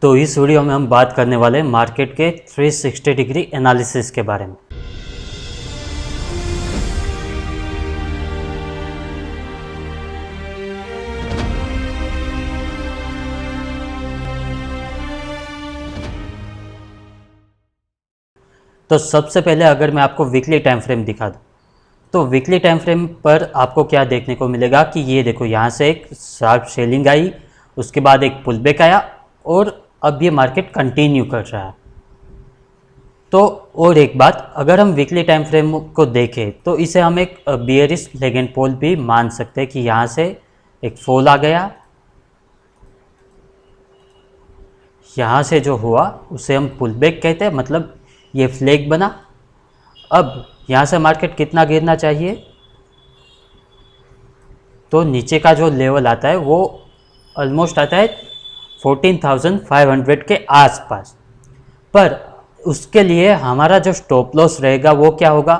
तो इस वीडियो में हम बात करने वाले हैं मार्केट के 360 डिग्री एनालिसिस के बारे में। तो सबसे पहले अगर मैं आपको वीकली टाइम फ्रेम दिखा दूं, तो वीकली टाइम फ्रेम पर आपको क्या देखने को मिलेगा कि ये देखो, यहाँ से एक शार्प सेलिंग आई, उसके बाद एक पुल बैक आया और अब ये मार्केट कंटिन्यू कर रहा है। तो और एक बात, अगर हम वीकली टाइम फ्रेम को देखें तो इसे हम एक बियरिश लेग एंड पोल भी मान सकते हैं कि यहाँ से एक फॉल आ गया, यहाँ से जो हुआ उसे हम पुल बैक कहते हैं, मतलब ये फ्लैग बना। अब यहाँ से मार्केट कितना गिरना चाहिए, तो नीचे का जो लेवल आता है वो ऑलमोस्ट आता है 14,500 के आसपास। पर उसके लिए हमारा जो स्टॉप लॉस रहेगा वो क्या होगा,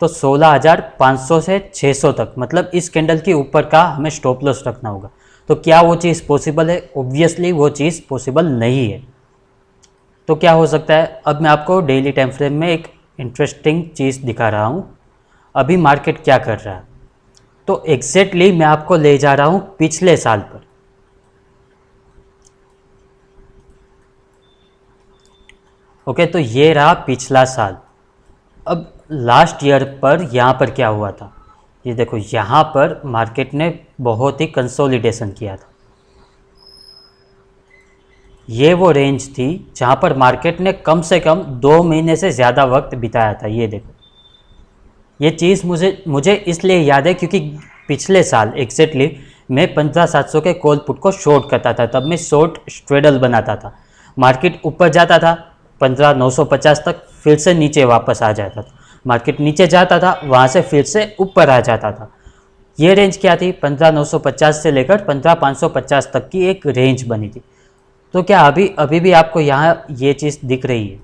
तो 16,500 से 600 तक, मतलब इस कैंडल के ऊपर का हमें स्टॉप लॉस रखना होगा। तो क्या वो चीज़ पॉसिबल है? ऑब्वियसली वो चीज़ पॉसिबल नहीं है। तो क्या हो सकता है, अब मैं आपको डेली टाइम फ्रेम में एक इंटरेस्टिंग चीज़ दिखा रहा हूँ। अभी मार्केट क्या कर रहा है, तो एग्जैक्टली मैं आपको ले जा रहा हूँ पिछले साल पर। ओके, तो ये रहा पिछला साल। अब लास्ट ईयर पर यहाँ पर क्या हुआ था, ये देखो, यहाँ पर मार्केट ने बहुत ही कंसोलिडेशन किया था। ये वो रेंज थी जहाँ पर मार्केट ने कम से कम 2 महीने से ज़्यादा वक्त बिताया था। ये देखो, ये चीज़ मुझे इसलिए याद है क्योंकि पिछले साल एग्जैक्टली मैं 15,700 के कॉल पुट को शॉर्ट करता था। तब मैं शॉर्ट स्ट्रेडल बनाता था। मार्केट ऊपर जाता था 15,950 तक, फिर से नीचे वापस आ जाता था। मार्केट नीचे जाता था, वहाँ से फिर से ऊपर आ जाता था। ये रेंज क्या थी, 15,950 से लेकर 15,550 तक की एक रेंज बनी थी। तो क्या अभी भी आपको यहाँ ये चीज़ दिख रही है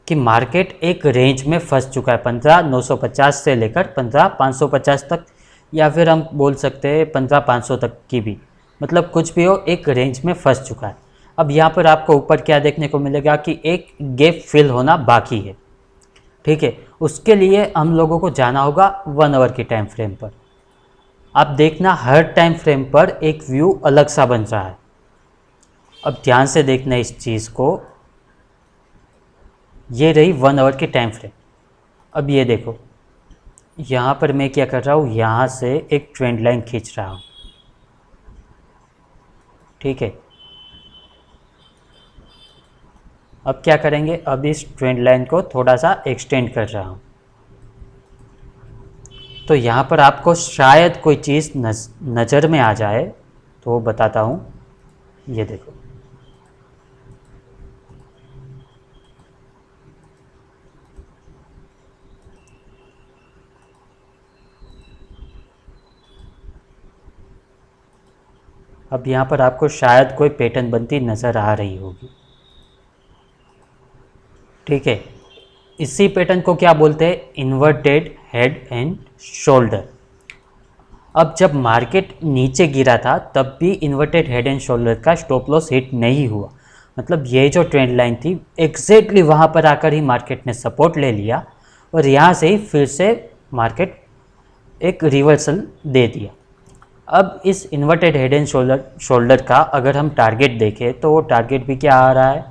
कि मार्केट एक रेंज में फंस चुका है, 15,950 से लेकर 15,550 तक, या फिर हम बोल सकते हैं 15,500 तक की भी, मतलब कुछ भी हो, एक रेंज में फंस चुका है। अब यहाँ पर आपको ऊपर क्या देखने को मिलेगा कि एक गैप फिल होना बाकी है। ठीक है, उसके लिए हम लोगों को जाना होगा 1 आवर की टाइम फ्रेम पर। आप देखना, हर टाइम फ्रेम पर एक व्यू अलग सा बन रहा है। अब ध्यान से देखना इस चीज़ को, ये रही 1 आवर की टाइम फ्रेम। अब ये देखो, यहाँ पर मैं क्या कर रहा हूँ, यहाँ से एक ट्रेंड लाइन खींच रहा हूँ। ठीक है, अब क्या करेंगे, अब इस ट्रेंड लाइन को थोड़ा सा एक्सटेंड कर रहा हूँ। तो यहाँ पर आपको शायद कोई चीज़ नज़र में आ जाए, तो बताता हूँ। ये देखो, अब यहाँ पर आपको शायद कोई पैटर्न बनती नज़र आ रही होगी। ठीक है, इसी पैटर्न को क्या बोलते हैं, इन्वर्टेड हेड एंड शोल्डर। अब जब मार्केट नीचे गिरा था तब भी इन्वर्टेड हेड एंड शोल्डर का स्टॉप लॉस हिट नहीं हुआ। मतलब ये जो ट्रेंड लाइन थी एग्जैक्टली वहाँ पर आकर ही मार्केट ने सपोर्ट ले लिया और यहाँ से ही फिर से मार्केट एक रिवर्सल दे दिया। अब इस इन्वर्टेड हेड एंड शोल्डर का अगर हम टारगेट देखें तो वो टारगेट भी क्या आ रहा है,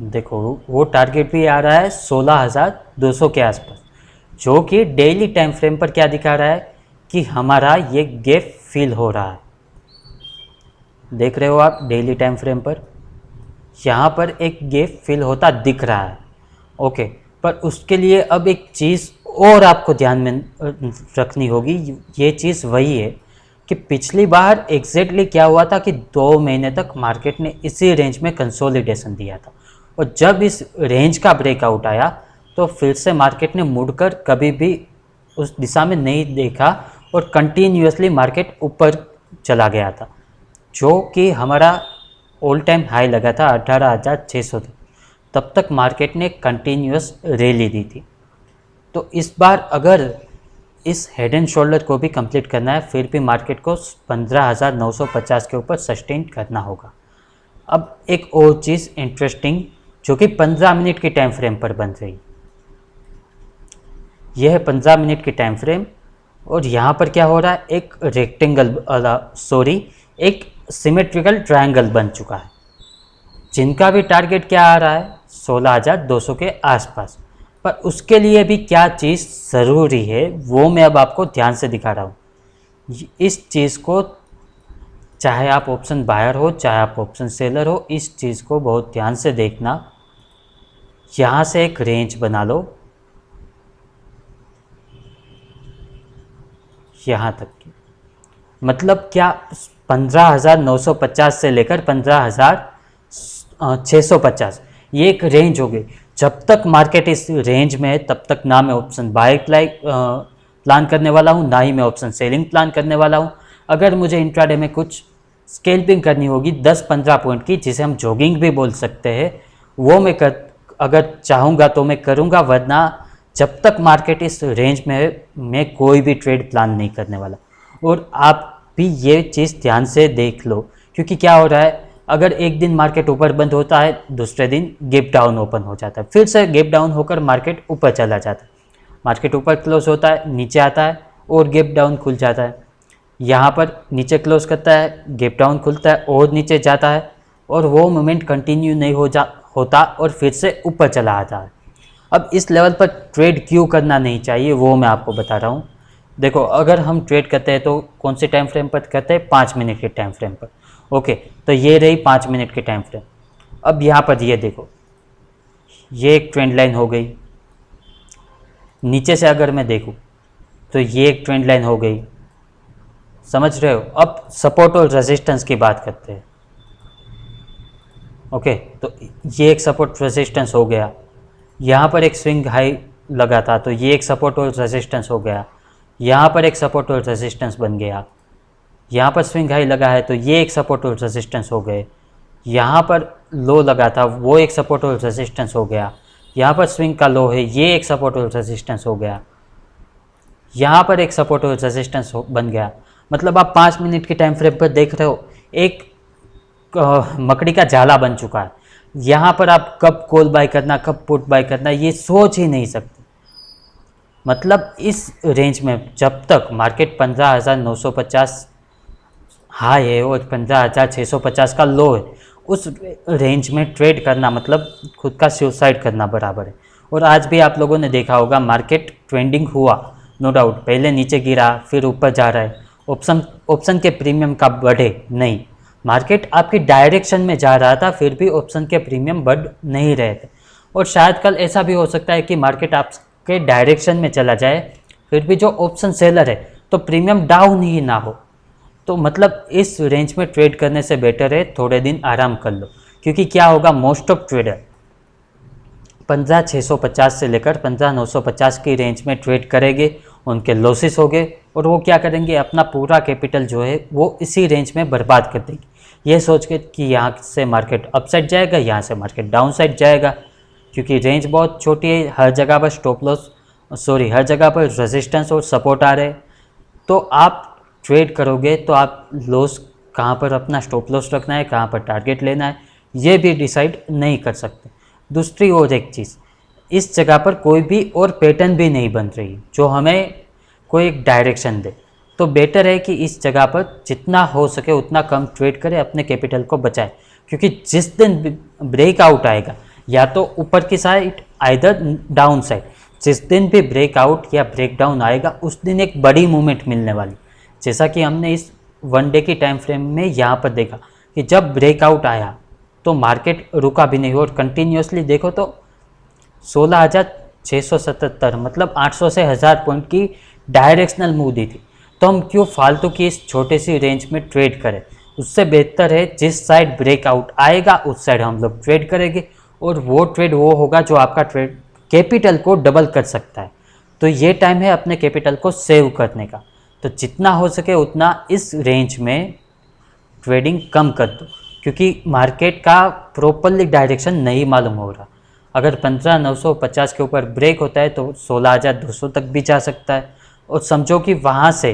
देखो वो टारगेट भी आ रहा है 16,200 के आसपास, जो कि डेली टाइम फ्रेम पर क्या दिखा रहा है कि हमारा ये गैप फिल हो रहा है। देख रहे हो आप डेली टाइम फ्रेम पर, यहाँ पर एक गैप फिल होता दिख रहा है। ओके, पर उसके लिए अब एक चीज़ और आपको ध्यान में रखनी होगी। ये चीज़ वही है कि पिछली बार एग्जैक्टली क्या हुआ था कि 2 महीने तक मार्केट ने इसी रेंज में कंसोलिडेशन दिया था, और जब इस रेंज का ब्रेकआउट आया तो फिर से मार्केट ने मुड़कर कभी भी उस दिशा में नहीं देखा और कंटिन्यूसली मार्केट ऊपर चला गया था, जो कि हमारा ऑल टाइम हाई लगा था 18,600 तक। तब तक मार्केट ने कंटिन्यूस रैली दी थी। तो इस बार अगर इस हेड एंड शोल्डर को भी कंप्लीट करना है, फिर भी मार्केट को 15,950 के ऊपर सस्टेन करना होगा। अब एक और चीज़ इंटरेस्टिंग जो कि 15 मिनट की टाइम फ्रेम पर बन रही, यह है 15 मिनट की टाइम फ्रेम। और यहाँ पर क्या हो रहा है, एक रेक्टेंगल एक सिमेट्रिकल ट्रायंगल बन चुका है, जिनका भी टारगेट क्या आ रहा है 16,200 के आसपास। पर उसके लिए भी क्या चीज़ ज़रूरी है वो मैं अब आपको ध्यान से दिखा रहा हूँ। इस चीज़ को, चाहे आप ऑप्शन बायर हो चाहे आप ऑप्शन सेलर हो, इस चीज़ को बहुत ध्यान से देखना। यहाँ से एक रेंज बना लो यहाँ तक की, मतलब क्या 15,950 से लेकर 15,650 ये एक रेंज हो गई। जब तक मार्केट इस रेंज में है तब तक ना मैं ऑप्शन बाय प्लान करने वाला हूँ, ना ही मैं ऑप्शन सेलिंग प्लान करने वाला हूँ। अगर मुझे इंट्राडे में कुछ स्केल्पिंग करनी होगी 10-15 पॉइंट की, जिसे हम जॉगिंग भी बोल सकते हैं, वो मैं अगर चाहूँगा तो मैं करूँगा, वरना जब तक मार्केट इस रेंज में है मैं कोई भी ट्रेड प्लान नहीं करने वाला। और आप भी ये चीज़ ध्यान से देख लो, क्योंकि क्या हो रहा है, अगर एक दिन मार्केट ऊपर बंद होता है, दूसरे दिन गैप डाउन ओपन हो जाता है, फिर से गैप डाउन होकर मार्केट ऊपर चला जाता है, मार्केट ऊपर क्लोज होता है, नीचे आता है और गैप डाउन खुल जाता है। यहाँ पर नीचे क्लोज करता है, गैप डाउन खुलता है और नीचे जाता है, और वो मोमेंट कंटिन्यू नहीं होता और फिर से ऊपर चला आता है। अब इस लेवल पर ट्रेड क्यों करना नहीं चाहिए वो मैं आपको बता रहा हूँ। देखो, अगर हम ट्रेड करते हैं तो कौन से टाइम फ्रेम पर करते हैं, 5 मिनट के टाइम फ्रेम पर। ओके, तो ये रही 5 मिनट की टाइम फ्रेम। अब यहाँ पर ये देखो, ये एक ट्रेंड लाइन हो गई। नीचे से अगर मैं देखूँ तो ये एक ट्रेंड लाइन हो गई, समझ रहे हो। अब सपोर्ट और रेजिस्टेंस की बात करते हैं। ओके, तो ये एक सपोर्ट रेजिस्टेंस हो गया, यहाँ पर एक स्विंग हाई लगा था तो ये एक सपोर्ट और रेजिस्टेंस हो गया, यहाँ पर एक सपोर्ट और रेजिस्टेंस बन गया, यहाँ पर स्विंग हाई लगा है तो ये एक सपोर्ट और रेजिस्टेंस हो गए, यहाँ पर लो लगा था वो एक सपोर्ट और रेजिस्टेंस हो गया, यहाँ पर स्विंग का लो है ये एक सपोर्ट और रेजिस्टेंस हो गया, यहाँ पर एक सपोर्ट और रेजिस्टेंस बन गया। मतलब आप 5 मिनट की टाइम फ्रेम पर देख रहे हो, एक मकड़ी का जाला बन चुका है। यहाँ पर आप कब कॉल बाय करना कब पुट बाय करना ये सोच ही नहीं सकते। मतलब इस रेंज में जब तक मार्केट 15,950 हाई है और 15,650 का लो है, उस रेंज में ट्रेड करना मतलब खुद का सुसाइड करना बराबर है। और आज भी आप लोगों ने देखा होगा मार्केट ट्रेंडिंग हुआ, नो डाउट, पहले नीचे गिरा फिर ऊपर जा रहा है, ऑप्शन के प्रीमियम का बढ़े नहीं, मार्केट आपकी डायरेक्शन में जा रहा था फिर भी ऑप्शन के प्रीमियम बढ़ नहीं रहे थे। और शायद कल ऐसा भी हो सकता है कि मार्केट आपके डायरेक्शन में चला जाए फिर भी जो ऑप्शन सेलर है तो प्रीमियम डाउन ही ना हो। तो मतलब इस रेंज में ट्रेड करने से बेटर है थोड़े दिन आराम कर लो, क्योंकि क्या होगा, मोस्ट ऑफ ट्रेडर 15,650 से लेकर 15,950 की रेंज में ट्रेड करेंगे, उनके लॉसेस हो गए और वो क्या करेंगे, अपना पूरा कैपिटल जो है वो इसी रेंज में बर्बाद कर देंगे, ये सोच के कि यहाँ से मार्केट अपसाइड जाएगा, यहाँ से मार्केट डाउन साइड जाएगा। क्योंकि रेंज बहुत छोटी है, हर जगह पर हर जगह पर रेजिस्टेंस और सपोर्ट आ रहे हैं, तो आप ट्रेड करोगे तो आप लॉस कहाँ पर अपना स्टॉप लॉस रखना है, कहाँ पर टारगेट लेना है, ये भी डिसाइड नहीं कर सकते। दूसरी और एक चीज़, इस जगह पर कोई भी और पैटर्न भी नहीं बन रही जो हमें कोई एक डायरेक्शन दे, तो बेटर है कि इस जगह पर जितना हो सके उतना कम ट्रेड करें, अपने कैपिटल को बचाए। क्योंकि जिस दिन ब्रेकआउट आएगा, या तो ऊपर की साइड आइदर डाउन साइड, जिस दिन भी ब्रेकआउट या ब्रेकडाउन आएगा उस दिन एक बड़ी मूवमेंट मिलने वाली, जैसा कि हमने इस 1 डे की टाइम फ्रेम में यहाँ पर देखा कि जब ब्रेकआउट आया तो मार्केट रुका भी नहीं और कंटिन्यूसली देखो तो 16,677 मतलब 800 से 1000 पॉइंट की डायरेक्शनल मूव दी थी। तो हम क्यों फालतू की इस छोटे सी रेंज में ट्रेड करें, उससे बेहतर है जिस साइड ब्रेकआउट आएगा उस साइड हम लोग ट्रेड करेंगे, और वो ट्रेड वो होगा जो आपका ट्रेड कैपिटल को डबल कर सकता है। तो ये टाइम है अपने कैपिटल को सेव करने का, तो जितना हो सके उतना इस रेंज में ट्रेडिंग कम कर दो, क्योंकि मार्केट का प्रॉपरली डायरेक्शन नहीं मालूम हो रहा। अगर 15,950 के ऊपर ब्रेक होता है तो 16,200 तक भी जा सकता है, और समझो कि वहाँ से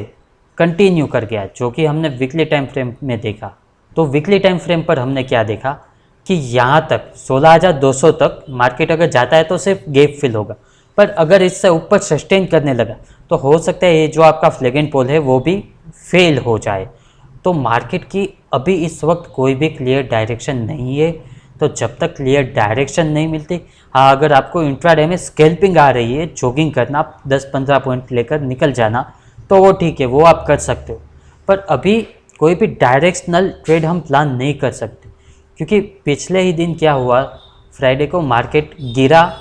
कंटिन्यू कर गया, जो कि हमने वीकली टाइम फ्रेम में देखा। तो वीकली टाइम फ्रेम पर हमने क्या देखा कि यहाँ तक 16,200 तक मार्केट अगर जाता है तो सिर्फ गैप फिल होगा, पर अगर इससे ऊपर सस्टेन करने लगा तो हो सकता है ये जो आपका फ्लैग एंड पोल है वो भी फेल हो जाए। तो मार्केट की अभी इस वक्त कोई भी क्लियर डायरेक्शन नहीं है। तो जब तक क्लियर डायरेक्शन नहीं मिलती, हाँ अगर आपको इंट्राडे में स्कैल्पिंग आ रही है, जॉगिंग करना, 10-15 पॉइंट लेकर निकल जाना, तो वो ठीक है, वो आप कर सकते हो। पर अभी कोई भी डायरेक्शनल ट्रेड हम प्लान नहीं कर सकते, क्योंकि पिछले ही दिन क्या हुआ, फ्राइडे को मार्केट गिरा,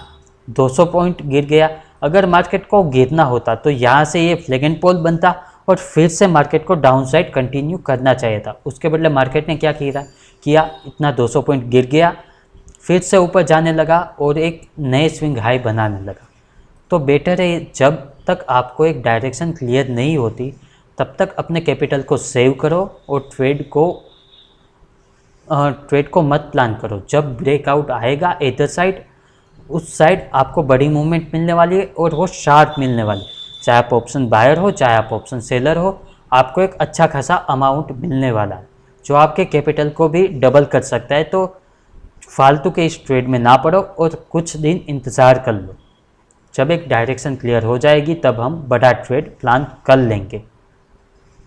200 पॉइंट गिर गया। अगर मार्केट को गिरना होता तो यहाँ से ये फ्लैग एंड पोल बनता और फिर से मार्केट को डाउन साइड कंटिन्यू करना चाहिए था। उसके बदले मार्केट ने क्या किया, इतना 200 पॉइंट गिर गया, फिर से ऊपर जाने लगा और एक नए स्विंग हाई बनाने लगा। तो बेटर है, जब तक आपको एक डायरेक्शन क्लियर नहीं होती तब तक अपने कैपिटल को सेव करो और ट्रेड को मत प्लान करो। जब ब्रेकआउट आएगा इधर साइड, उस साइड आपको बड़ी मूवमेंट मिलने वाली है और वो शार्प मिलने वाली है। चाहे आप ऑप्शन बायर हो, चाहे आप ऑप्शन सेलर हो, आपको एक अच्छा खासा अमाउंट मिलने वाला है जो आपके कैपिटल को भी डबल कर सकता है। तो फालतू के इस ट्रेड में ना पड़ो और कुछ दिन इंतज़ार कर लो। जब एक डायरेक्शन क्लियर हो जाएगी तब हम बड़ा ट्रेड प्लान कर लेंगे।